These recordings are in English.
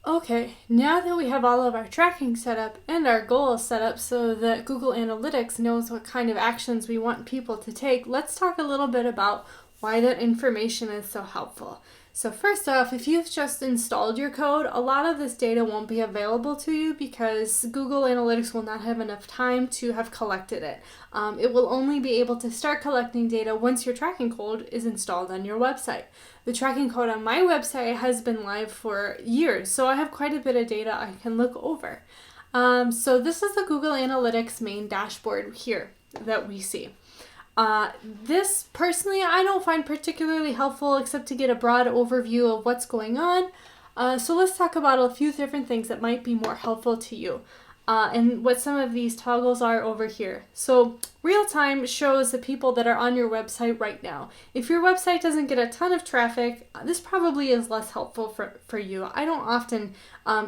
Okay, now that we have all of our tracking set up and our goals set up so that Google Analytics knows what kind of actions we want people to take, let's talk a little bit about why that information is so helpful. So first off, if you've just installed your code, a lot of this data won't be available to you because Google Analytics will not have enough time to have collected it. It will only be able to start collecting data once your tracking code is installed on your website. The tracking code on my website has been live for years, so I have quite a bit of data I can look over. So this is the Google Analytics main dashboard here that we see. This personally I don't find particularly helpful except to get a broad overview of what's going on. So let's talk about a few different things that might be more helpful to you and what some of these toggles are over here. So real time shows the people that are on your website right now. If your website doesn't get a ton of traffic, this probably is less helpful for you. I don't often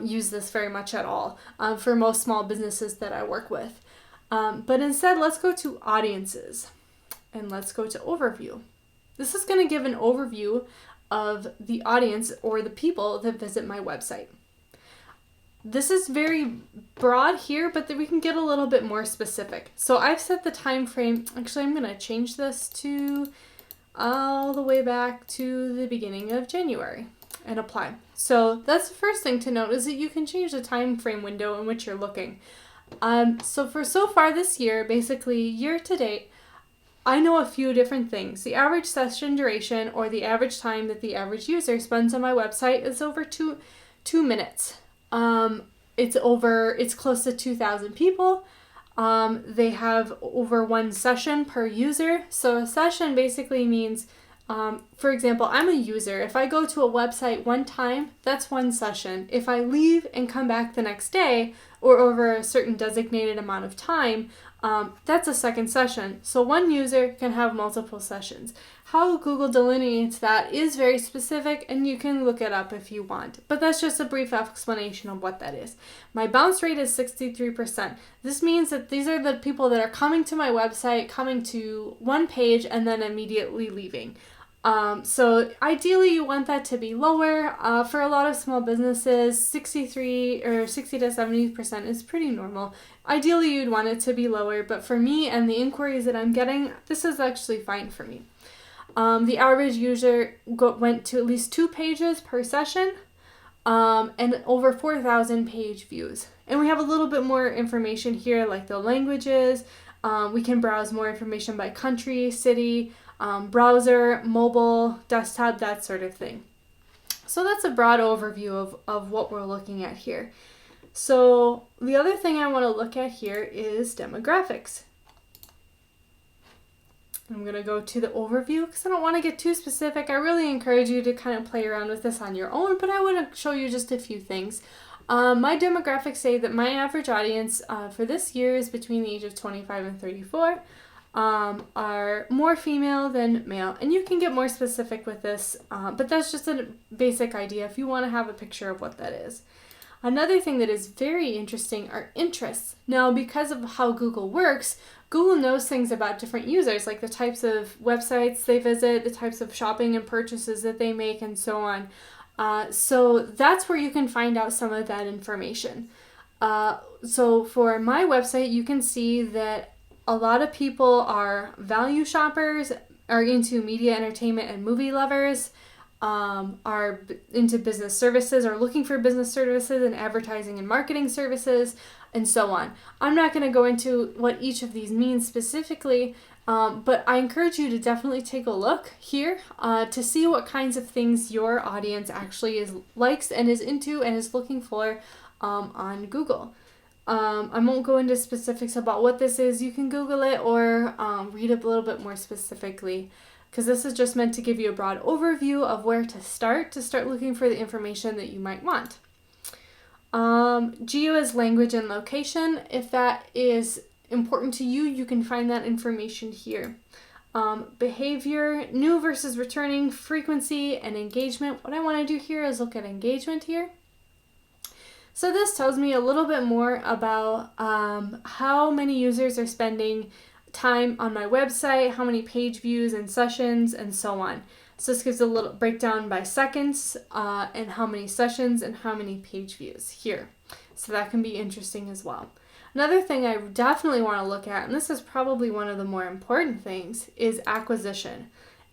use this very much at all for most small businesses that I work with. But instead, let's go to audiences. And let's go to overview. This is going to give an overview of the audience or the people that visit my website. This is very broad here, but we can get a little bit more specific. So I've set the time frame. Actually, I'm going to change this to all the way back to the beginning of January and apply. So that's the first thing to note is that you can change the time frame window in which you're looking. So far this year, basically year to date, I know a few different things. The average session duration or the average time that the average user spends on my website is over two minutes. It's close to 2,000 people. They have over one session per user. So a session basically means, for example, I'm a user. If I go to a website one time, that's one session. If I leave and come back the next day or over a certain designated amount of time, that's a second session. So one user can have multiple sessions. How Google delineates that is very specific and you can look it up if you want. But that's just a brief explanation of what that is. My bounce rate is 63%. This means that these are the people that are coming to my website, coming to one page and then immediately leaving. So ideally you want that to be lower. For a lot of small businesses, 63 or 60 to 70% is pretty normal. Ideally you'd want it to be lower, but for me and the inquiries that I'm getting, this is actually fine for me. The average user went to at least 2 pages per session, and over 4,000 page views. And we have a little bit more information here, like the languages. We can browse more information by country, city, browser, mobile, desktop, that sort of thing. So that's a broad overview of what we're looking at here. So the other thing I want to look at here is demographics. I'm going to go to the overview because I don't want to get too specific. I really encourage you to kind of play around with this on your own, but I want to show you just a few things. My demographics say that my average audience for this year is between the age of 25 and 34. Are more female than male, and you can get more specific with this, but that's just a basic idea if you want to have a picture of what that is. Another thing that is very interesting are interests. Now, because of how Google works, Google knows things about different users, like the types of websites they visit, the types of shopping and purchases that they make, and so on. So that's where you can find out some of that information. So for my website, you can see that a lot of people are value shoppers, are into media, entertainment, and movie lovers, are into business services, are looking for business services and advertising and marketing services, and so on. I'm not going to go into what each of these means specifically, but I encourage you to definitely take a look here to see what kinds of things your audience actually likes and is into and is looking for on Google. I won't go into specifics about what this is. You can Google it or read a little bit more specifically, because this is just meant to give you a broad overview of where to start looking for the information that you might want. Geo is language and location. If that is important to you, you can find that information here. Behavior, new versus returning, frequency, and engagement. What I want to do here is look at engagement here. So this tells me a little bit more about how many users are spending time on my website, how many page views and sessions, and so on. So this gives a little breakdown by seconds and how many sessions and how many page views here. So that can be interesting as well. Another thing I definitely want to look at, and this is probably one of the more important things, is acquisition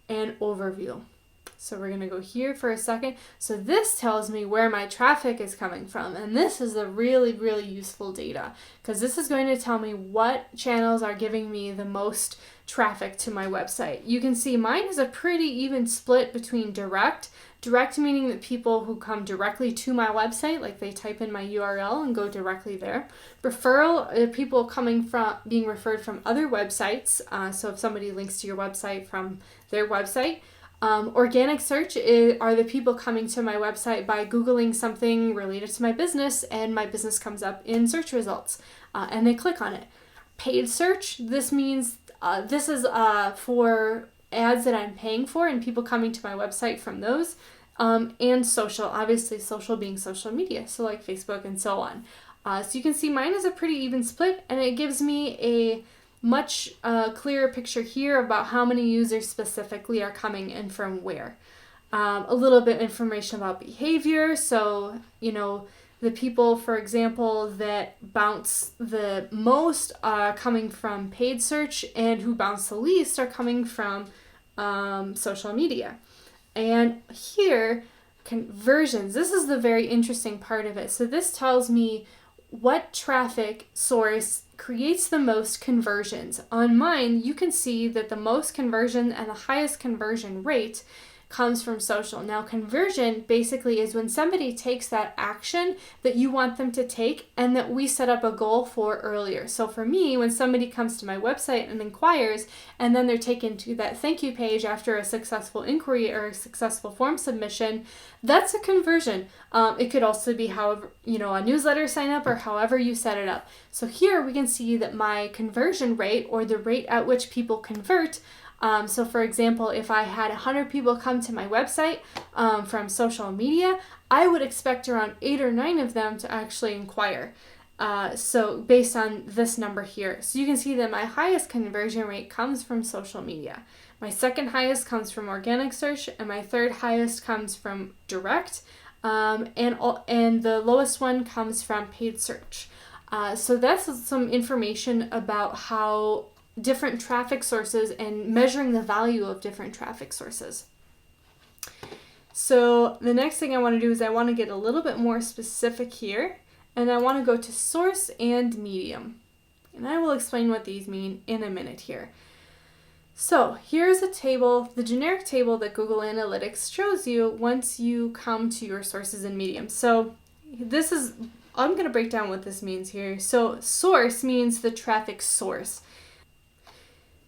and overview. So we're going to go here for a second. So this tells me where my traffic is coming from. And this is a really, really useful data because this is going to tell me what channels are giving me the most traffic to my website. You can see mine is a pretty even split between direct meaning that people who come directly to my website, like they type in my URL and go directly there. Referral, people coming from being referred from other websites. So if somebody links to your website from their website. Organic search are the people coming to my website by Googling something related to my business and my business comes up in search results and they click on it. Paid search, this means this is for ads that I'm paying for and people coming to my website from those. And social, obviously social being social media, so like Facebook and so on. So you can see mine is a pretty even split and it gives me a much clearer picture here about how many users specifically are coming and from where. A little bit information about behavior. So, the people, for example, that bounce the most are coming from paid search and who bounce the least are coming from social media. And here, conversions. This is the very interesting part of it. So this tells me what traffic source creates the most conversions. On mine, you can see that the most conversion and the highest conversion rate comes from social. Now, conversion basically is when somebody takes that action that you want them to take and that we set up a goal for earlier. So for me, when somebody comes to my website and inquires, and then they're taken to that thank you page after a successful inquiry or a successful form submission, that's a conversion. It could also be however, a newsletter sign up or however you set it up. So here we can see that my conversion rate, or the rate at which people convert, so for example, if I had 100 people come to my website from social media, I would expect around 8 or 9 of them to actually inquire. So based on this number here. So you can see that my highest conversion rate comes from social media. My second highest comes from organic search, and my third highest comes from direct, and the lowest one comes from paid search. So that's some information about how different traffic sources and measuring the value of different traffic sources. So the next thing I want to do is I want to get a little bit more specific here, and I want to go to source and medium. And I will explain what these mean in a minute here. So here's a table, the generic table that Google Analytics shows you once you come to your sources and medium. So I'm going to break down what this means here. So source means the traffic source.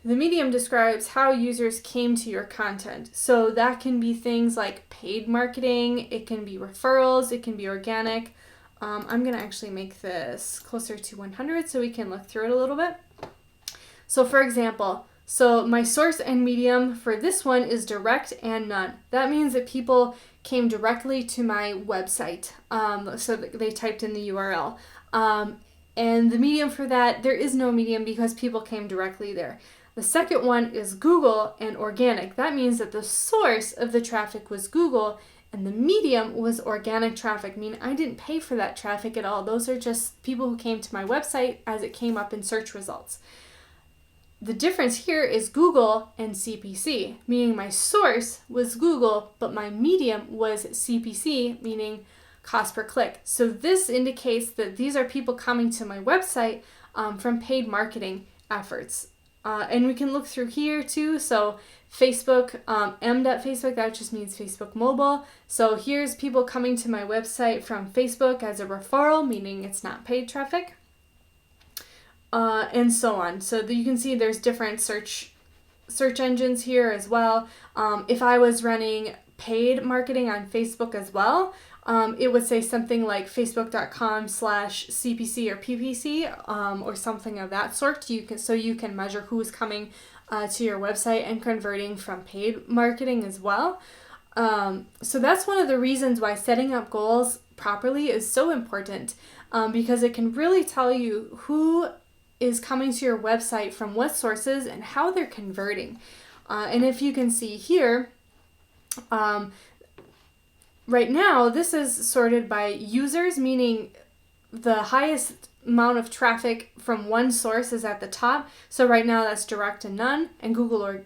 The medium describes how users came to your content. So that can be things like paid marketing, it can be referrals, it can be organic. I'm going to actually make this closer to 100 so we can look through it a little bit. So for example, my source and medium for this one is direct and none. That means that people came directly to my website. So they typed in the URL. And the medium for that, there is no medium because people came directly there. The second one is Google and organic. That means that the source of the traffic was Google and the medium was organic traffic, meaning I didn't pay for that traffic at all. Those are just people who came to my website as it came up in search results. The difference here is Google and CPC, meaning my source was Google, but my medium was CPC, meaning cost per click. So this indicates that these are people coming to my website from paid marketing efforts. And we can look through here too. So Facebook, m.facebook, that just means Facebook mobile. So here's people coming to my website from Facebook as a referral, meaning it's not paid traffic. And so on. So you can see there's different search engines here as well. If I was running paid marketing on Facebook as well, it would say something like facebook.com/CPC or PPC or something of that sort. You can measure who's coming to your website and converting from paid marketing as well. So that's one of the reasons why setting up goals properly is so important, because it can really tell you who is coming to your website from what sources and how they're converting. And if you can see here, Right now, this is sorted by users, meaning the highest amount of traffic from one source is at the top. So right now that's direct and none, and Google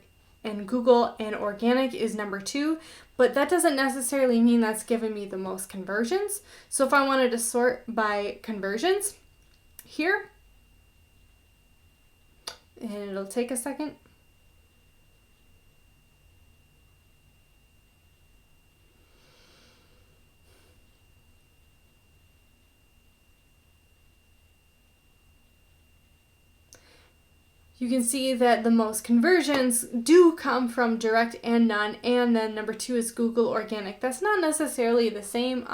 and organic is number 2. But that doesn't necessarily mean that's giving me the most conversions. So if I wanted to sort by conversions here, and it'll take a second. You can see that the most conversions do come from direct and none, and then number 2 is Google Organic. That's not necessarily the same.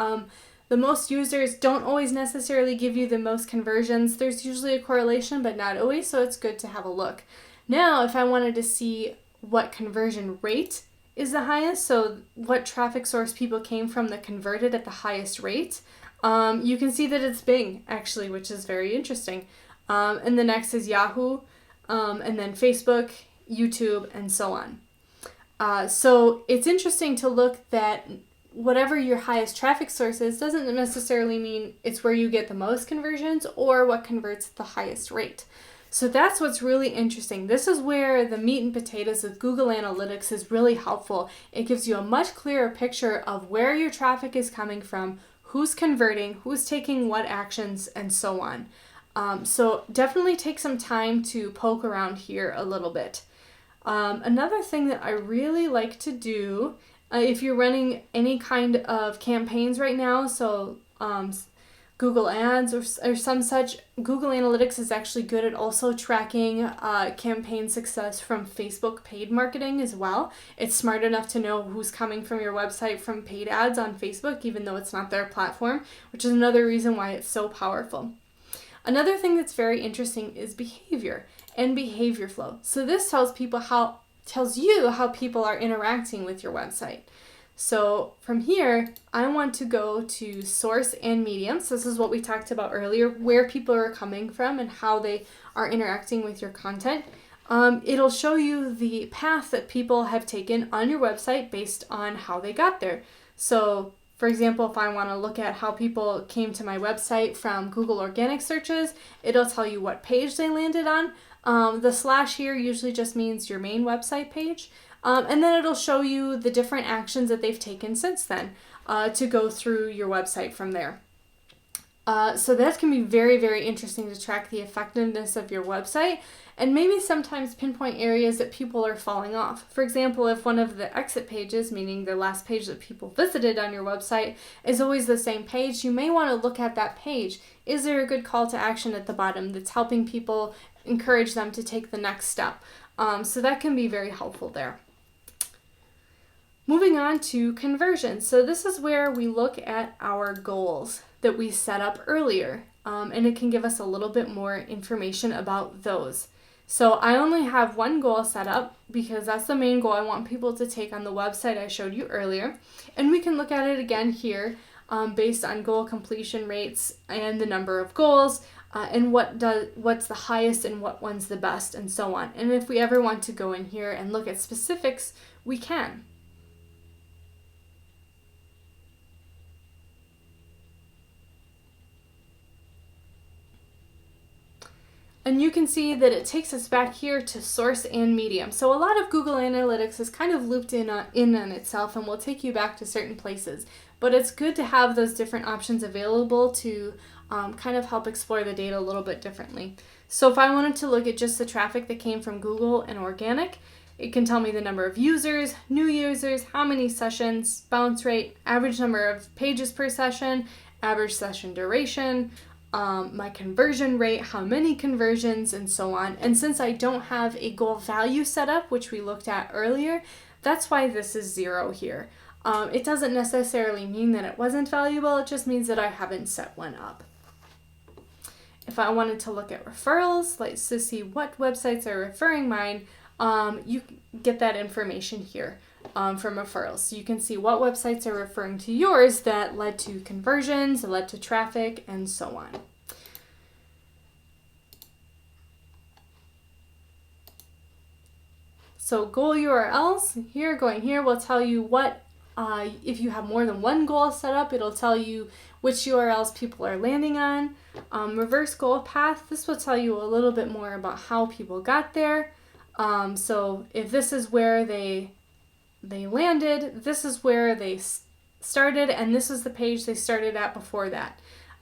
The most users don't always necessarily give you the most conversions. There's usually a correlation, but not always, so it's good to have a look. Now, if I wanted to see what conversion rate is the highest, so what traffic source people came from that converted at the highest rate, you can see that it's Bing, actually, which is very interesting. And the next is Yahoo, and then Facebook, YouTube, and so on. So it's interesting to look that whatever your highest traffic source is doesn't necessarily mean it's where you get the most conversions or what converts at the highest rate. So that's what's really interesting. This is where the meat and potatoes of Google Analytics is really helpful. It gives you a much clearer picture of where your traffic is coming from, who's converting, who's taking what actions, and so on. So definitely take some time to poke around here a little bit. Another thing that I really like to do, if you're running any kind of campaigns right now, so Google Ads or some such, Google Analytics is actually good at also tracking campaign success from Facebook paid marketing as well. It's smart enough to know who's coming from your website from paid ads on Facebook, even though it's not their platform, which is another reason why it's so powerful. Another thing that's very interesting is behavior and behavior flow. So this tells you how people are interacting with your website. So from here, I want to go to source and medium. So this is what we talked about earlier, where people are coming from and how they are interacting with your content. It'll show you the path that people have taken on your website based on how they got there. So for example, if I want to look at how people came to my website from Google Organic searches, it'll tell you what page they landed on. The slash here usually just means your main website page. And then it'll show you the different actions that they've taken since then to go through your website from there. So that can be very, very interesting to track the effectiveness of your website and maybe sometimes pinpoint areas that people are falling off. For example, if one of the exit pages, meaning the last page that people visited on your website, is always the same page, you may want to look at that page. Is there a good call to action at the bottom that's helping people encourage them to take the next step? So that can be very helpful there. Moving on to conversions. So this is where we look at our goals that we set up earlier, and it can give us a little bit more information about those. So I only have one goal set up because that's the main goal I want people to take on the website I showed you earlier. And we can look at it again here based on goal completion rates and the number of goals and what's the highest and what one's the best and so on. And if we ever want to go in here and look at specifics, we can. And you can see that it takes us back here to source and medium. So a lot of Google Analytics is kind of looped in on itself and will take you back to certain places. But it's good to have those different options available to kind of help explore the data a little bit differently. So if I wanted to look at just the traffic that came from Google and organic, it can tell me the number of users, new users, how many sessions, bounce rate, average number of pages per session, average session duration, my conversion rate, how many conversions, and so on. And since I don't have a goal value set up, which we looked at earlier, that's why this is 0 here. It doesn't necessarily mean that it wasn't valuable, it just means that I haven't set one up. If I wanted to look at referrals, like to see what websites are referring mine, you get that information here from referrals. So you can see what websites are referring to yours that led to conversions, that led to traffic, and so on. So goal URLs, going here will tell you what If you have more than one goal set up, it'll tell you which URLs people are landing on. Reverse goal path, this will tell you a little bit more about how people got there. So if this is where they landed, this is where they started, and this is the page they started at before that.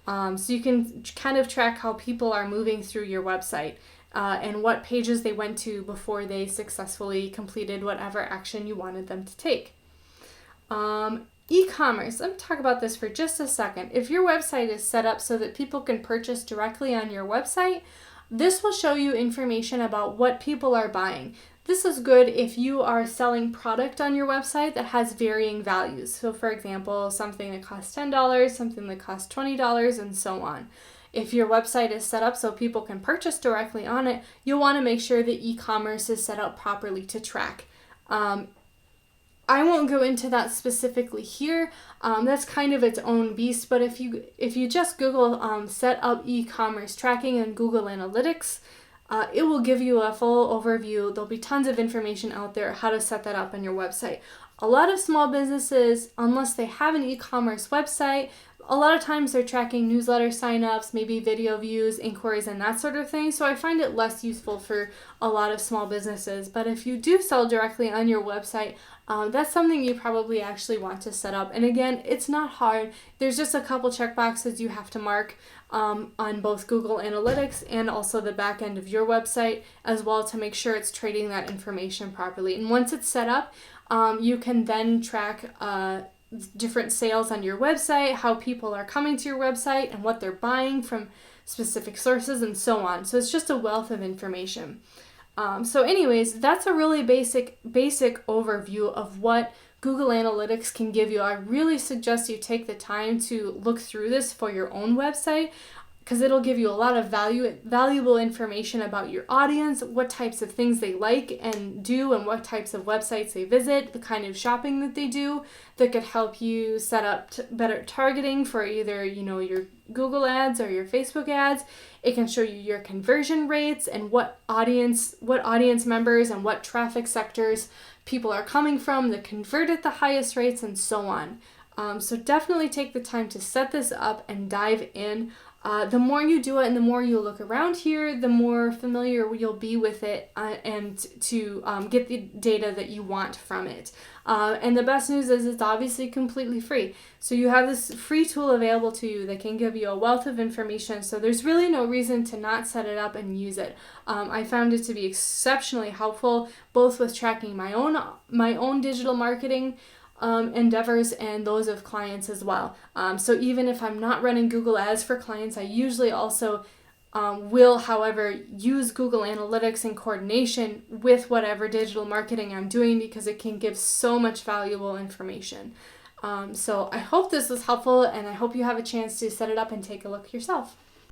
So you can kind of track how people are moving through your website and what pages they went to before they successfully completed whatever action you wanted them to take. E-commerce, let me talk about this for just a second. If your website is set up so that people can purchase directly on your website, this will show you information about what people are buying. This is good if you are selling product on your website that has varying values. So for example, something that costs $10, something that costs $20, and so on. If your website is set up so people can purchase directly on it, you'll want to make sure that e-commerce is set up properly to track. I won't go into that specifically here. That's kind of its own beast, but if you just Google set up e-commerce tracking in Google Analytics, it will give you a full overview. There'll be tons of information out there how to set that up on your website. A lot of small businesses, unless they have an e-commerce website, a lot of times they're tracking newsletter signups, maybe video views, inquiries, and that sort of thing. So I find it less useful for a lot of small businesses. But if you do sell directly on your website, that's something you probably actually want to set up. And again, it's not hard. There's just a couple checkboxes you have to mark on both Google Analytics and also the back end of your website as well to make sure it's trading that information properly. And once it's set up, you can then track different sales on your website, how people are coming to your website and what they're buying from specific sources and so on. So it's just a wealth of information. So anyways, that's a really basic overview of what Google Analytics can give you. I really suggest you take the time to look through this for your own website because it'll give you a lot of valuable information about your audience, what types of things they like and do, and what types of websites they visit, the kind of shopping that they do that could help you set up better targeting for either, your Google ads or your Facebook ads. It can show you your conversion rates and what audience members and what traffic sectors people are coming from that convert at the highest rates and so on. So definitely take the time to set this up and dive in. The more you do it and the more you look around here, the more familiar you'll be with it and to get the data that you want from it. And the best news is it's obviously completely free. So you have this free tool available to you that can give you a wealth of information. So there's really no reason to not set it up and use it. I found it to be exceptionally helpful, both with tracking my own digital marketing endeavors and those of clients as well. So even if I'm not running Google Ads for clients, I usually also will, however, use Google Analytics in coordination with whatever digital marketing I'm doing because it can give so much valuable information. So I hope this was helpful and I hope you have a chance to set it up and take a look yourself.